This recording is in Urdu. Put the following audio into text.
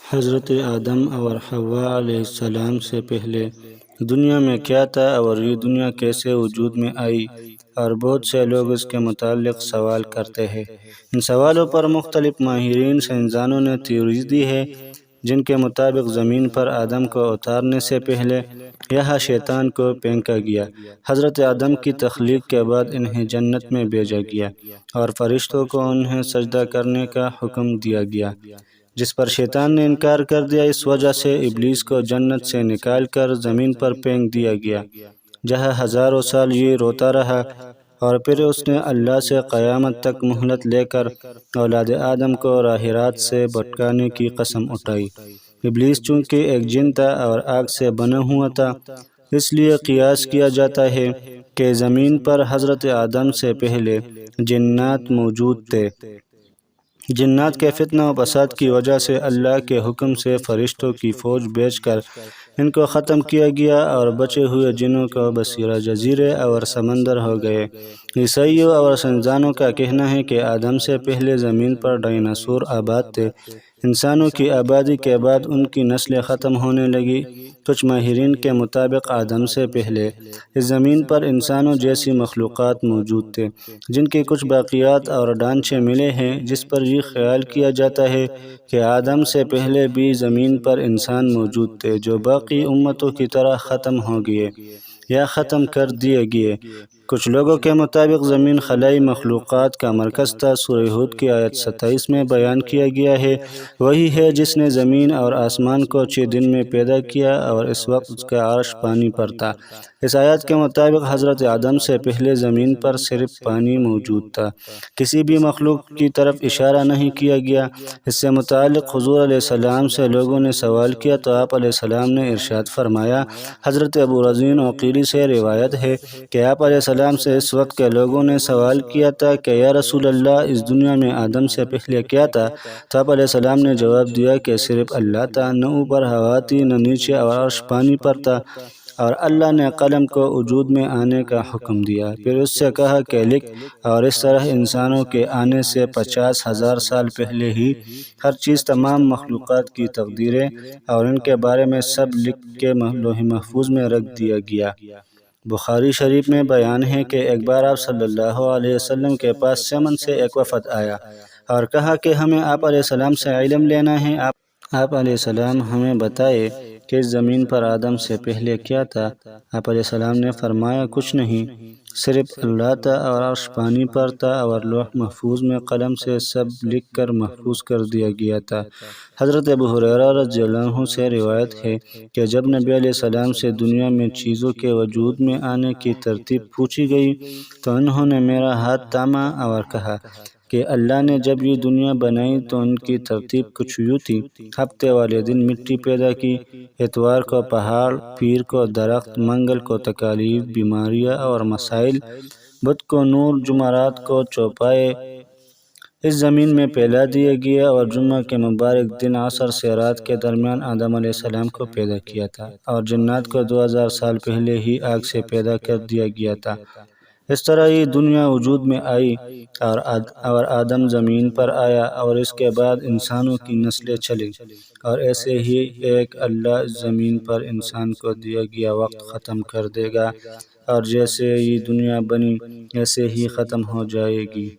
حضرت آدم اور حوا علیہ السلام سے پہلے دنیا میں کیا تھا اور یہ دنیا کیسے وجود میں آئی، اور بہت سے لوگ اس کے متعلق سوال کرتے ہیں۔ ان سوالوں پر مختلف ماہرین سائنسدانوں نے تھیوریز دی ہے، جن کے مطابق زمین پر آدم کو اتارنے سے پہلے یہاں شیطان کو پھینکا گیا۔ حضرت آدم کی تخلیق کے بعد انہیں جنت میں بھیجا گیا اور فرشتوں کو انہیں سجدہ کرنے کا حکم دیا گیا، جس پر شیطان نے انکار کر دیا۔ اس وجہ سے ابلیس کو جنت سے نکال کر زمین پر پھینک دیا گیا، جہاں ہزاروں سال یہ روتا رہا، اور پھر اس نے اللہ سے قیامت تک مہلت لے کر اولاد آدم کو راہ راست سے بھٹکانے کی قسم اٹھائی۔ ابلیس چونکہ ایک جن تھا اور آگ سے بنا ہوا تھا، اس لیے قیاس کیا جاتا ہے کہ زمین پر حضرت آدم سے پہلے جنات موجود تھے۔ جنات کے فتنہ و فساد کی وجہ سے اللہ کے حکم سے فرشتوں کی فوج بھیج کر ان کو ختم کیا گیا، اور بچے ہوئے جنوں کو بصیرہ جزیرے اور سمندر ہو گئے۔ عیسائیوں اور سائنسدانوں کا کہنا ہے کہ آدم سے پہلے زمین پر ڈائناسور آباد تھے۔ انسانوں کی آبادی کے بعد ان کی نسلیں ختم ہونے لگی۔ کچھ ماہرین کے مطابق آدم سے پہلے اس زمین پر انسانوں جیسی مخلوقات موجود تھے، جن کے کچھ باقیات اور ڈھانچے ملے ہیں، جس پر یہ خیال کیا جاتا ہے کہ آدم سے پہلے بھی زمین پر انسان موجود تھے، جو باقی امتوں کی طرح ختم ہو گئے یا ختم کر دیے گئے۔ کچھ لوگوں کے مطابق زمین خلائی مخلوقات کا مرکز تھا۔ سورہ ہود کی آیت 27 میں بیان کیا گیا ہے، وہی ہے جس نے زمین اور آسمان کو 6 دن میں پیدا کیا، اور اس وقت اس کا عرش پانی پر تھا۔ اس آیت کے مطابق حضرت آدم سے پہلے زمین پر صرف پانی موجود تھا، کسی بھی مخلوق کی طرف اشارہ نہیں کیا گیا۔ اس سے متعلق حضور علیہ السلام سے لوگوں نے سوال کیا تو آپ علیہ السلام نے ارشاد فرمایا۔ حضرت ابو رزین عقیلی سے روایت ہے کہ آپ علیہ السلام سے اس وقت کے لوگوں نے سوال کیا تھا کہ یا رسول اللہ، اس دنیا میں آدم سے پہلے کیا تھا؟ تو آپ علیہ السلام نے جواب دیا کہ صرف اللہ تھا، نہ اوپر ہوا تھی نہ نیچے، اور عرش پانی پر تھا، اور اللہ نے قلم کو وجود میں آنے کا حکم دیا، پھر اس سے کہا کہ لکھ، اور اس طرح انسانوں کے آنے سے 50,000 سال پہلے ہی ہر چیز، تمام مخلوقات کی تقدیریں اور ان کے بارے میں سب لکھ کے لوح محفوظ میں رکھ دیا گیا۔ بخاری شریف میں بیان ہے کہ ایک بار آپ صلی اللہ علیہ وسلم کے پاس یمن سے ایک وفد آیا اور کہا کہ ہمیں آپ علیہ السلام سے علم لینا ہے۔ آپ علیہ السلام ہمیں بتائے کہ اس زمین پر آدم سے پہلے کیا تھا؟ آپ علیہ السلام نے فرمایا کچھ نہیں، صرف اللہ تھا، اور عرش پانی پر تھا، اور لوح محفوظ میں قلم سے سب لکھ کر محفوظ کر دیا گیا تھا۔ حضرت ابو ہریرہ رضی اللہ عنہ سے روایت ہے کہ جب نبی علیہ السلام سے دنیا میں چیزوں کے وجود میں آنے کی ترتیب پوچھی گئی تو انہوں نے میرا ہاتھ تھاما اور کہا کہ اللہ نے جب یہ دنیا بنائی تو ان کی ترتیب کچھ یوں تھی: ہفتے والے دن مٹی پیدا کی، اتوار کو پہاڑ، پیر کو درخت، منگل کو تکالیف، بیماریاں اور مسائل، بدھ کو نور، جمعرات کو چوپائے اس زمین میں پھیلا دیا گیا، اور جمعہ کے مبارک دن عصر سے رات کے درمیان آدم علیہ السلام کو پیدا کیا تھا، اور جنات کو 2000 سال پہلے ہی آگ سے پیدا کر دیا گیا تھا۔ اس طرح یہ دنیا وجود میں آئی، اور آدم زمین پر آیا، اور اس کے بعد انسانوں کی نسلیں چلی، اور ایسے ہی ایک اللہ اس زمین پر انسان کو دیا گیا وقت ختم کر دے گا، اور جیسے یہ دنیا بنی ایسے ہی ختم ہو جائے گی۔